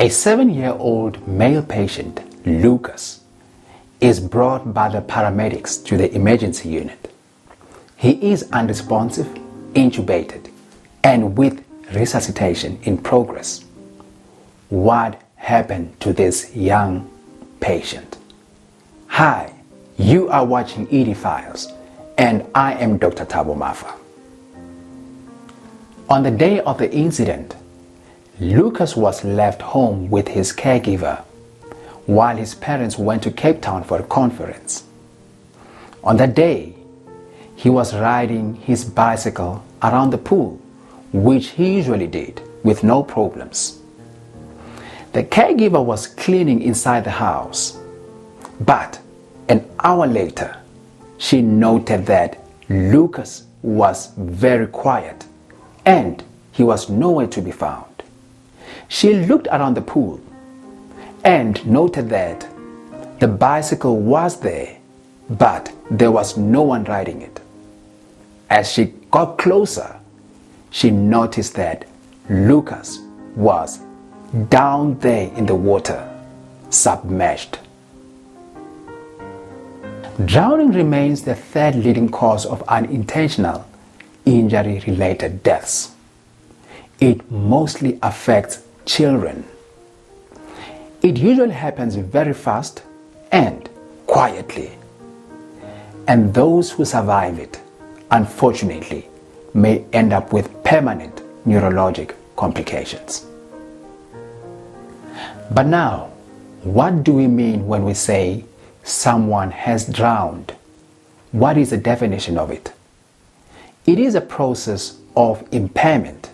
A 7-year-old male patient, Lucas, is brought by the paramedics to the emergency unit. He is unresponsive, intubated, and with resuscitation in progress. What happened to this young patient? Hi, you are watching ED Files, and I am Dr. Thabo Mafa. On the day of the incident, Lucas was left home with his caregiver while his parents went to Cape Town for a conference. On that day, he was riding his bicycle around the pool, which he usually did with no problems. The caregiver was cleaning inside the house, but an hour later, she noted that Lucas was very quiet and he was nowhere to be found. She looked around the pool and noted that the bicycle was there, but there was no one riding it. As she got closer, she noticed that Lucas was down there in the water, submerged. Drowning remains the third leading cause of unintentional injury-related deaths. It mostly affects children. It usually happens very fast and quietly, and those who survive it, unfortunately, may end up with permanent neurologic complications. But now, what do we mean when we say someone has drowned? What is the definition of it? It is a process of impairment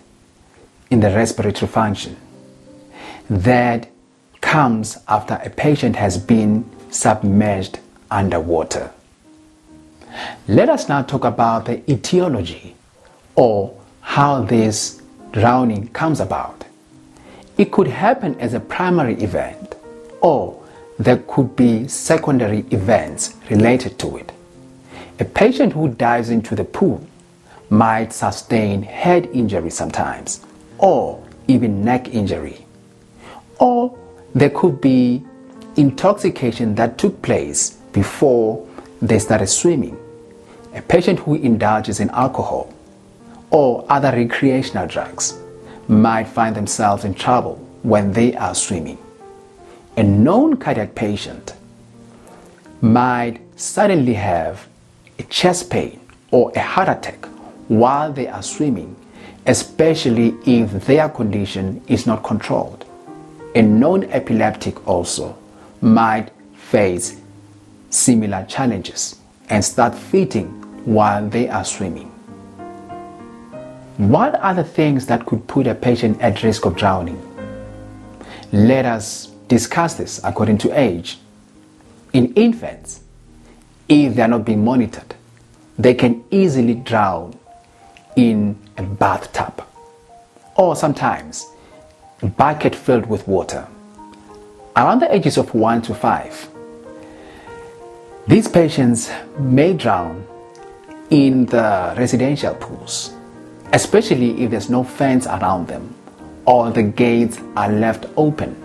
in the respiratory function that comes after a patient has been submerged underwater. Let us now talk about the etiology, or how this drowning comes about. It could happen as a primary event, or there could be secondary events related to it. A patient who dives into the pool might sustain head injury sometimes, or even neck injury. Or there could be intoxication that took place before they started swimming. A patient who indulges in alcohol or other recreational drugs might find themselves in trouble when they are swimming. A known cardiac patient might suddenly have a chest pain or a heart attack while they are swimming, especially if their condition is not controlled. A known epileptic also might face similar challenges and start fainting while they are swimming. What are the things that could put a patient at risk of drowning? Let us discuss this according to age. In infants, if they are not being monitored, they can easily drown in a bathtub, or sometimes a bucket filled with water. Around the ages of 1 to 5, these patients may drown in the residential pools, especially if there's no fence around them or the gates are left open.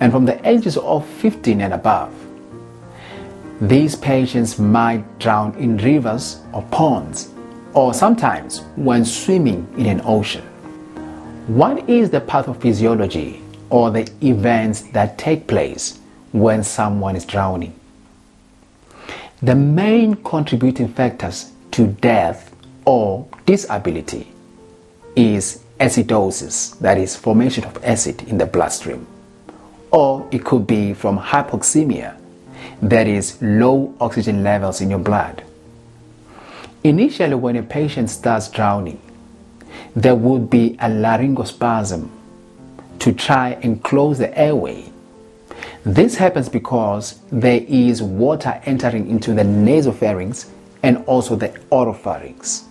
And from the ages of 15 and above, these patients might drown in rivers or ponds, or sometimes when swimming in an ocean. What is the pathophysiology, or the events that take place when someone is drowning? The main contributing factors to death or disability is acidosis, that is formation of acid in the bloodstream, or it could be from hypoxemia, that is low oxygen levels in your blood. Initially, when a patient starts drowning, there would be a laryngospasm to try and close the airway. This happens because there is water entering into the nasopharynx and also the oropharynx.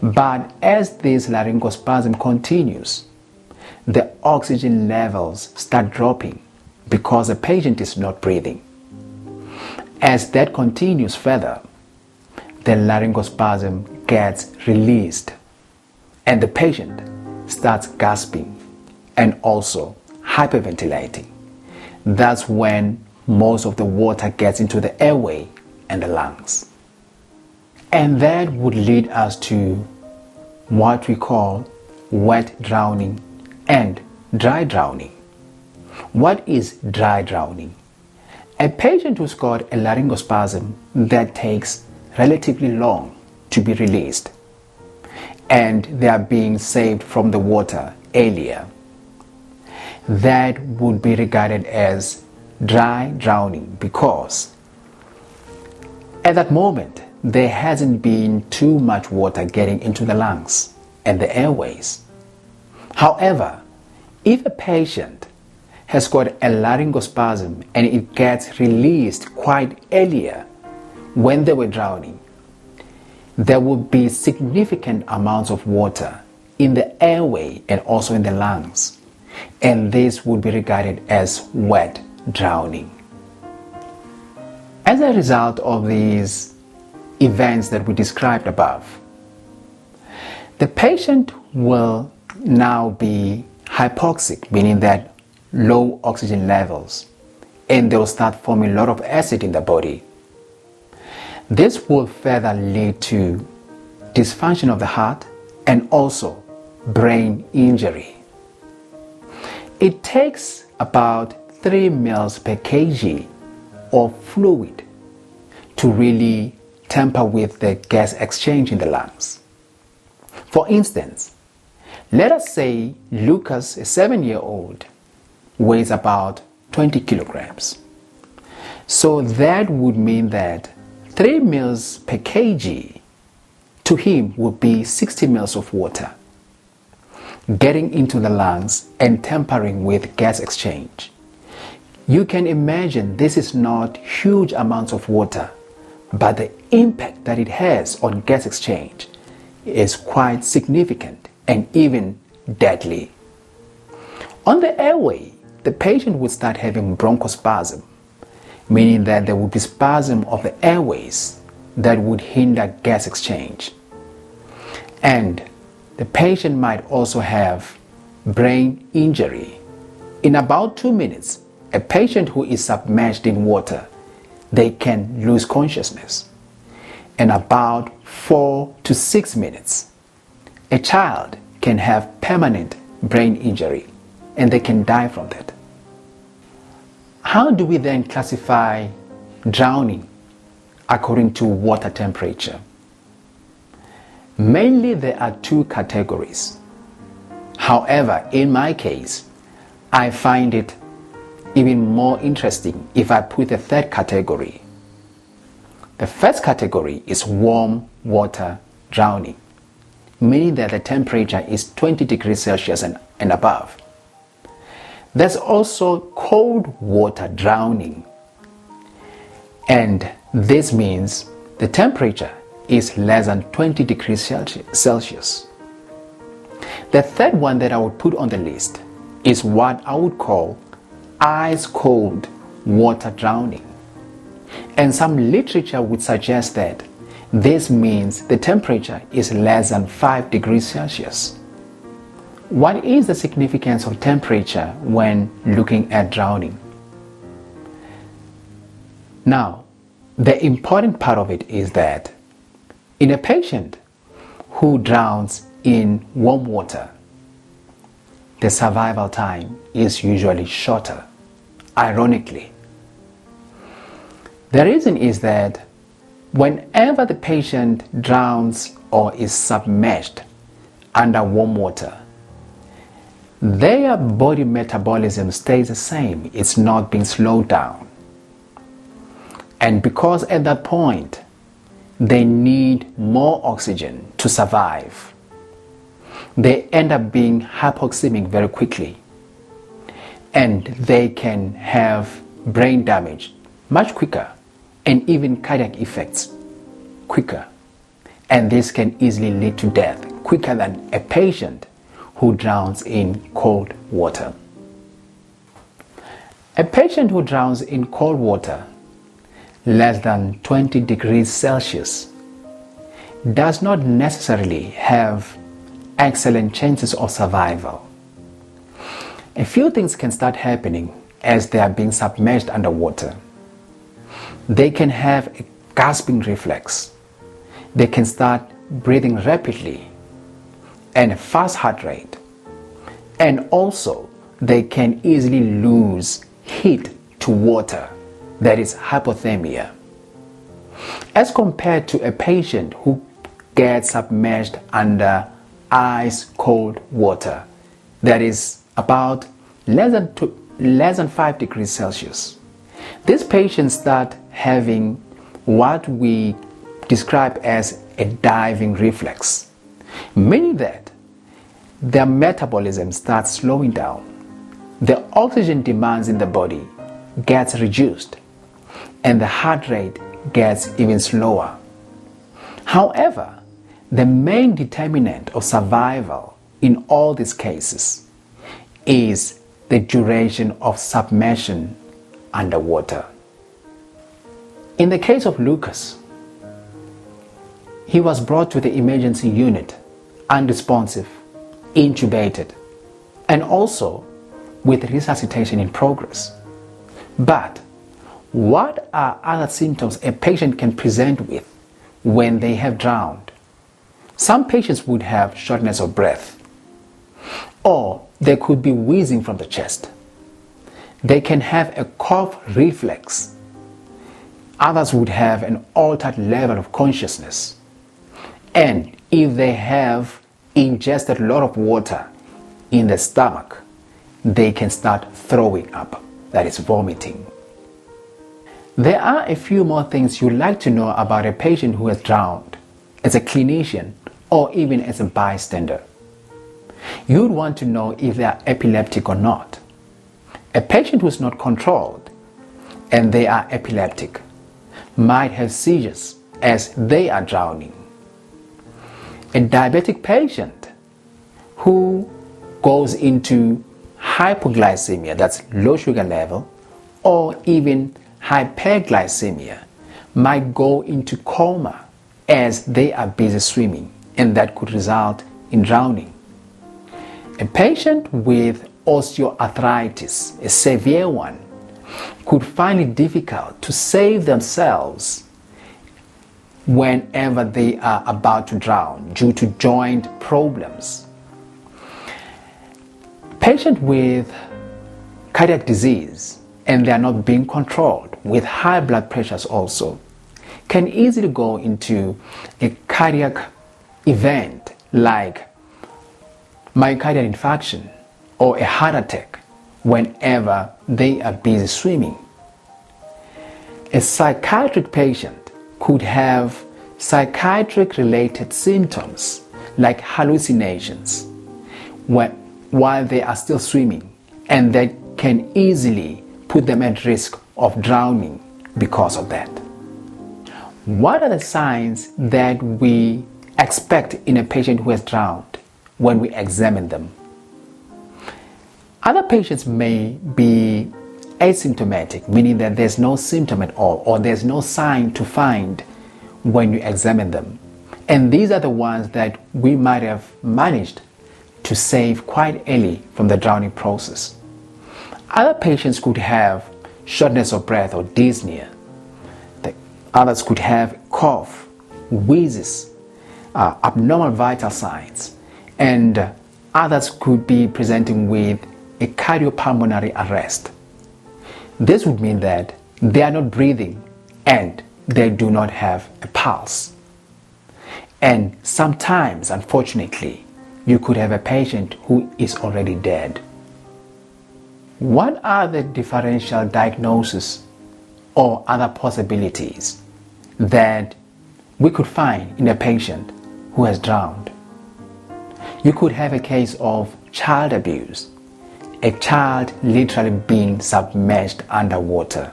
But as this laryngospasm continues, the oxygen levels start dropping because the patient is not breathing. As that continues further, the laryngospasm gets released and the patient starts gasping and also hyperventilating. That's when most of the water gets into the airway and the lungs. And that would lead us to what we call wet drowning and dry drowning. What is dry drowning? A patient who's got a laryngospasm that takes relatively long to be released, and they are being saved from the water earlier. That would be regarded as dry drowning because at that moment there hasn't been too much water getting into the lungs and the airways. However, if a patient has got a laryngospasm and it gets released quite earlier when they were drowning, there would be significant amounts of water in the airway and also in the lungs, and this would be regarded as wet drowning. As a result of these events that we described above, the patient will now be hypoxic, meaning that low oxygen levels, and they'll start forming a lot of acid in the body. This will further lead to dysfunction of the heart and also brain injury. It takes about 3 mL per kg of fluid to really tamper with the gas exchange in the lungs. For instance, let us say Lucas, a 7-year-old, weighs about 20 kilograms. So that would mean that 3 mL per kg to him would be 60 mL of water getting into the lungs and tampering with gas exchange. You can imagine this is not huge amounts of water, but the impact that it has on gas exchange is quite significant and even deadly. On the airway, the patient would start having bronchospasm, meaning that there would be spasm of the airways that would hinder gas exchange. And the patient might also have brain injury. In about 2 minutes, a patient who is submerged in water, they can lose consciousness. In about 4 to 6 minutes, a child can have permanent brain injury and they can die from that. How do we then classify drowning according to water temperature? Mainly there are 2 categories. However, in my case, I find it even more interesting if I put a 3rd category. The first category is warm water drowning, meaning that the temperature is 20 degrees Celsius and above. There's also cold water drowning, and this means the temperature is less than 20 degrees Celsius. The third one that I would put on the list is what I would call ice cold water drowning, and some literature would suggest that this means the temperature is less than 5 degrees Celsius. What is the significance of temperature when looking at drowning? Now, the important part of it is that in a patient who drowns in warm water, the survival time is usually shorter, ironically. The reason is that whenever the patient drowns or is submerged under warm water, their body metabolism stays the same. It's not being slowed down. And because at that point, they need more oxygen to survive, they end up being hypoxemic very quickly. And they can have brain damage much quicker and even cardiac effects quicker. And this can easily lead to death quicker than a patient who drowns in cold water. A patient who drowns in cold water less than 20 degrees Celsius does not necessarily have excellent chances of survival. A few things can start happening as they are being submerged underwater. They can have a gasping reflex. They can start breathing rapidly and a fast heart rate. And also, they can easily lose heat to water, that is hypothermia. As compared to a patient who gets submerged under ice cold water, that is about less than 5 degrees Celsius. These patients start having what we describe as a diving reflex, meaning that their metabolism starts slowing down. The oxygen demands in the body gets reduced and the heart rate gets even slower. However, the main determinant of survival in all these cases is the duration of submersion underwater. In the case of Lucas, he was brought to the emergency unit, unresponsive, intubated, and also with resuscitation in progress. But what are other symptoms a patient can present with when they have drowned? Some patients would have shortness of breath, or there could be wheezing from the chest. They can have a cough reflex. Others would have an altered level of consciousness. And if they have ingested a lot of water in the stomach, they can start throwing up, that is vomiting. There are a few more things you'd like to know about a patient who has drowned as a clinician or even as a bystander. You'd want to know if they are epileptic or not. A patient who is not controlled and they are epileptic might have seizures as they are drowning. A diabetic patient who goes into hypoglycemia, that's low sugar level, or even hyperglycemia, might go into coma as they are busy swimming, and that could result in drowning. A patient with osteoarthritis, a severe one, could find it difficult to save themselves whenever they are about to drown due to joint problems. Patient with cardiac disease and they are not being controlled, with high blood pressures also, can easily go into a cardiac event like myocardial infarction or a heart attack whenever they are busy swimming. A psychiatric patient could have psychiatric related symptoms like hallucinations while they are still swimming, and that can easily put them at risk of drowning because of that. What are the signs that we expect in a patient who has drowned when we examine them? Other patients may be asymptomatic, meaning that there's no symptom at all or there's no sign to find when you examine them. And these are the ones that we might have managed to save quite early from the drowning process. Other patients could have shortness of breath or dyspnea. Others could have cough, wheezes, abnormal vital signs, and others could be presenting with a cardiopulmonary arrest. This would mean that they are not breathing and they do not have a pulse. And sometimes, unfortunately, you could have a patient who is already dead. What are the differential diagnoses or other possibilities that we could find in a patient who has drowned? You could have a case of child abuse, a child literally being submerged underwater.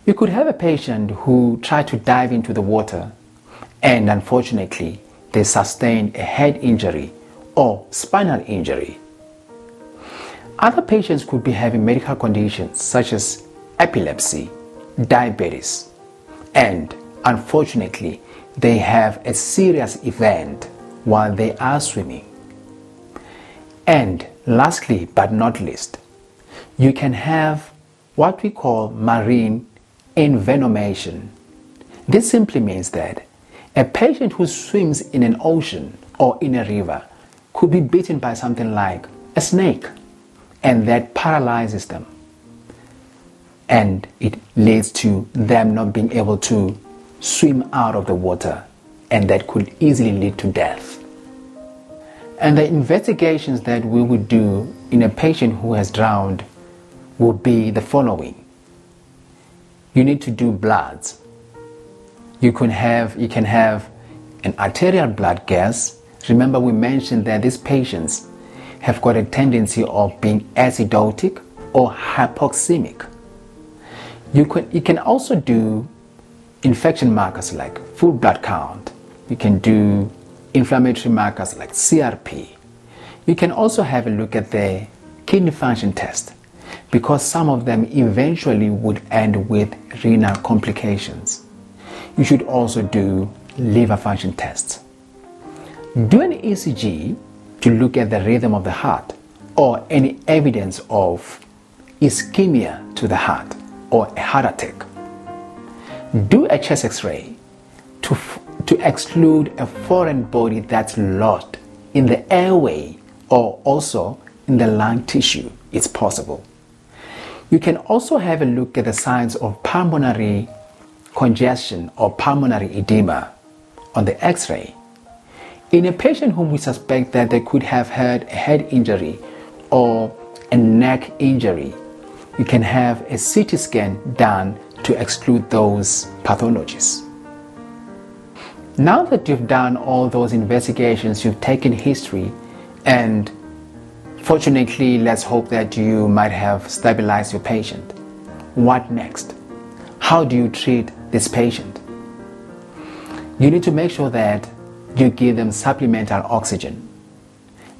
You could have a patient who tried to dive into the water and unfortunately they sustained a head injury or spinal injury. Other patients could be having medical conditions such as epilepsy, diabetes, and unfortunately they have a serious event while they are swimming. And Lastly, but not least, you can have what we call marine envenomation. This simply means that a patient who swims in an ocean or in a river could be bitten by something like a snake, and that paralyzes them, and it leads to them not being able to swim out of the water, and that could easily lead to death. And the investigations that we would do in a patient who has drowned would be the following. You need to do bloods. You can have an arterial blood gas. Remember, we mentioned that these patients have got a tendency of being acidotic or hypoxemic. You can also do infection markers like full blood count. You can do inflammatory markers like CRP. You can also have a look at the kidney function test, because some of them eventually would end with renal complications. You should also do liver function tests. Do an ECG to look at the rhythm of the heart or any evidence of ischemia to the heart or a heart attack. Do a chest x-ray to exclude a foreign body that's lodged in the airway or also in the lung tissue. It's possible. You can also have a look at the signs of pulmonary congestion or pulmonary edema on the x-ray. In a patient whom we suspect that they could have had a head injury or a neck injury, you can have a CT scan done to exclude those pathologies. Now that you've done all those investigations, you've taken history, and fortunately, let's hope that you might have stabilized your patient. What next? How do you treat this patient? You need to make sure that you give them supplemental oxygen.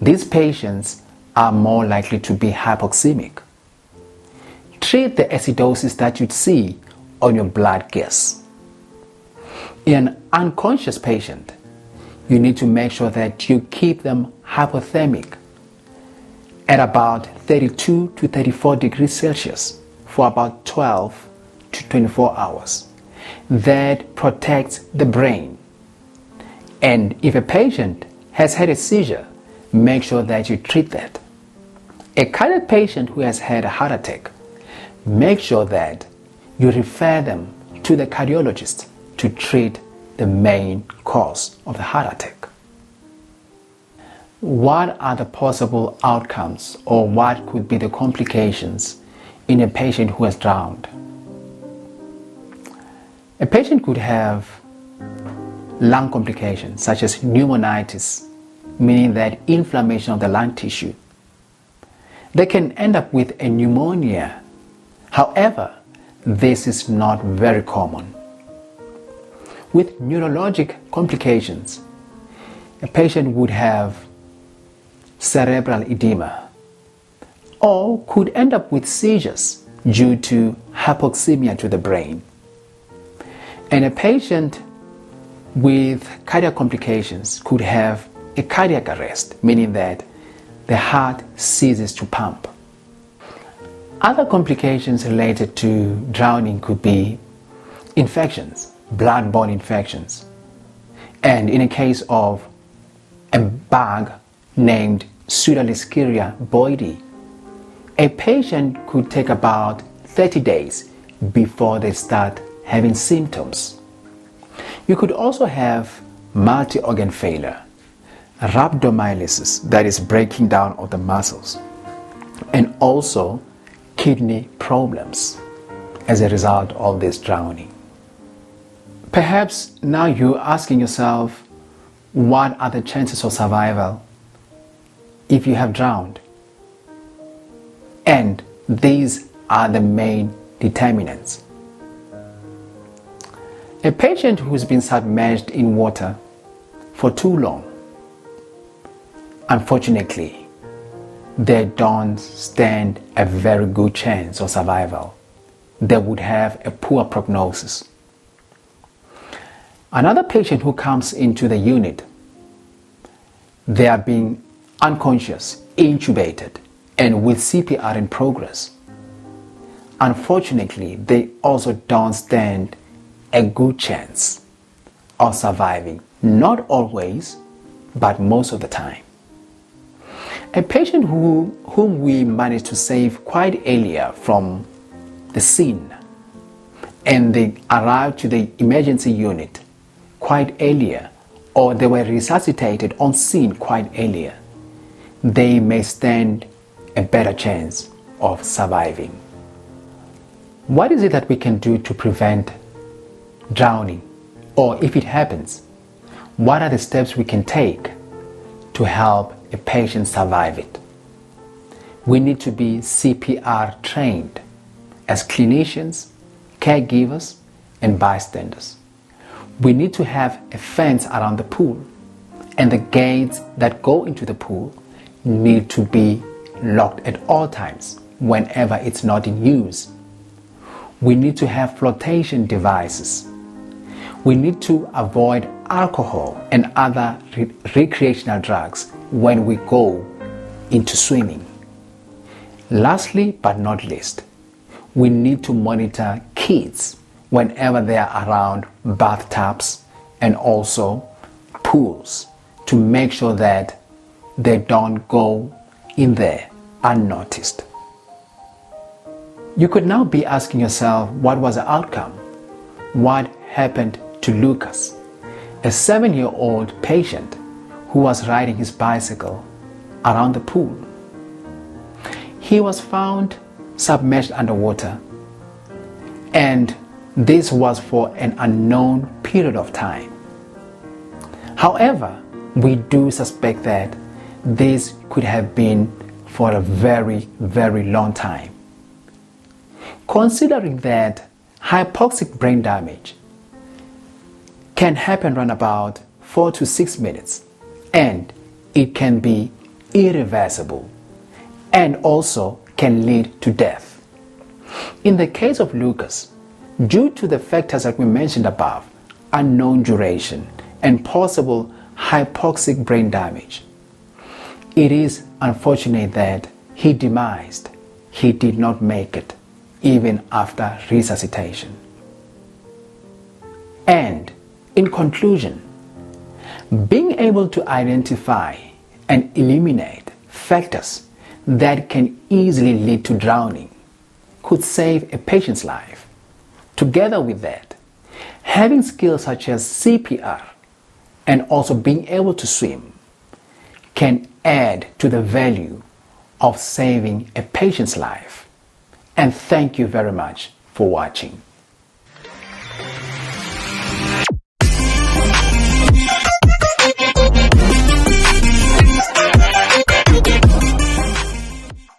These patients are more likely to be hypoxemic. Treat the acidosis that you'd see on your blood gas. In an unconscious patient, you need to make sure that you keep them hypothermic at about 32 to 34 degrees Celsius for about 12 to 24 hours. That protects the brain. And if a patient has had a seizure, make sure that you treat that. A cardiac patient who has had a heart attack, make sure that you refer them to the cardiologist to treat the main cause of the heart attack. What are the possible outcomes, or what could be the complications in a patient who has drowned? A patient could have lung complications such as pneumonitis, meaning that inflammation of the lung tissue. They can end up with a pneumonia. However, this is not very common. With neurologic complications, a patient would have cerebral edema or could end up with seizures due to hypoxemia to the brain. And a patient with cardiac complications could have a cardiac arrest, meaning that the heart ceases to pump. Other complications related to drowning could be infections, blood-borne infections. And in a case of a bug named Pseudolischiria boydii, a patient could take about 30 days before they start having symptoms. You could also have multi-organ failure, rhabdomyolysis, that is breaking down of the muscles, and also kidney problems as a result of this drowning. Perhaps now you're asking yourself, what are the chances of survival if you have drowned? And these are the main determinants. A patient who's been submerged in water for too long, unfortunately, they don't stand a very good chance of survival. They would have a poor prognosis. Another patient who comes into the unit, they are being unconscious, intubated, and with CPR in progress, unfortunately, they also don't stand a good chance of surviving. Not always, but most of the time. A patient whom we managed to save quite earlier from the scene, and they arrived to the emergency unit quite earlier, or they were resuscitated on scene quite earlier, they may stand a better chance of surviving. What is it that we can do to prevent drowning? Or if it happens, what are the steps we can take to help a patient survive it? We need to be CPR trained as clinicians, caregivers, and bystanders. We need to have a fence around the pool, and the gates that go into the pool need to be locked at all times whenever it's not in use. We need to have flotation devices. We need to avoid alcohol and other recreational drugs when we go into swimming. Lastly, but not least, we need to monitor kids whenever they are around bathtubs and also pools to make sure that they don't go in there unnoticed. You could now be asking yourself, what was the outcome? What happened to Lucas, a 7-year-old patient who was riding his bicycle around the pool? He was found submerged underwater, and this was for an unknown period of time. However, we do suspect that this could have been for a very, very long time. Considering that hypoxic brain damage can happen around about 4 to 6 minutes, and it can be irreversible and also can lead to death. In the case of Lucas, due to the factors that we mentioned above, unknown duration and possible hypoxic brain damage, it is unfortunate that he demised. He did not make it even after resuscitation. And in conclusion, being able to identify and eliminate factors that can easily lead to drowning could save a patient's life. Together with that, having skills such as CPR and also being able to swim can add to the value of saving a patient's life. And thank you very much for watching.